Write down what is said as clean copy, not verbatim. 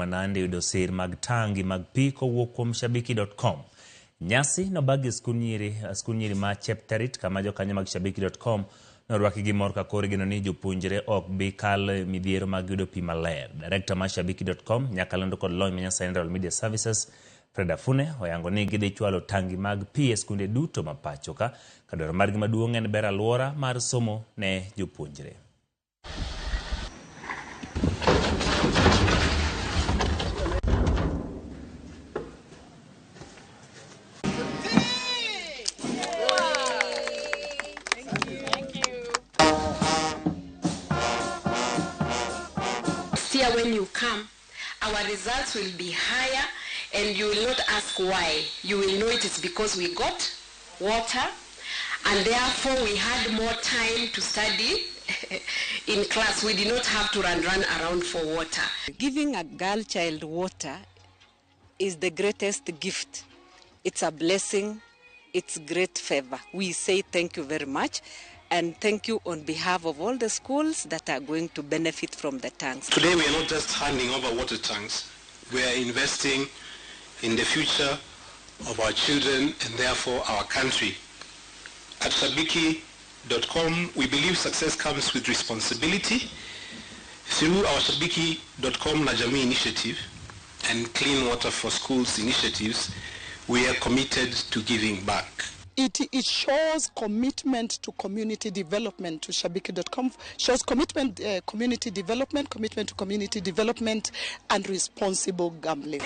ma Nandi yudo sir mag tangi mag pi kowuok kuom shabiki.com. Nyasi no bagi skul nyiri ma Cheptarit kama jokanyo mag shabiki.com norwaki gi mor ka kor gino ni jopuonjre ok bi kal midhiero mag yudo pi maler. Director ma shabiki.com Nyakalondo kod lony ma Central Media Services Freda Fune oyango ni gidhi chwalo tangi mag pi e skunde duto ma pacho ka dwaro margi maduong' en ber alwora mar somo ne jopuonjre. Here when you come, our results will be higher and you will not ask why. You will know it is because we got water and therefore we had more time to study in class. We did not have to run around for water. Giving a girl child water is the greatest gift. It's a blessing. It's great favor. We say thank you very much. And thank you on behalf of all the schools that are going to benefit from the tanks. Today we are not just handing over water tanks, we are investing in the future of our children and therefore our country. At Shabiki.com, we believe success comes with responsibility. Through our Shabiki.com Najami initiative and Clean Water for Schools initiatives, we are committed to giving back. It shows commitment to community development. To Shabiki.com shows commitment, community development, commitment to community development and responsible gambling.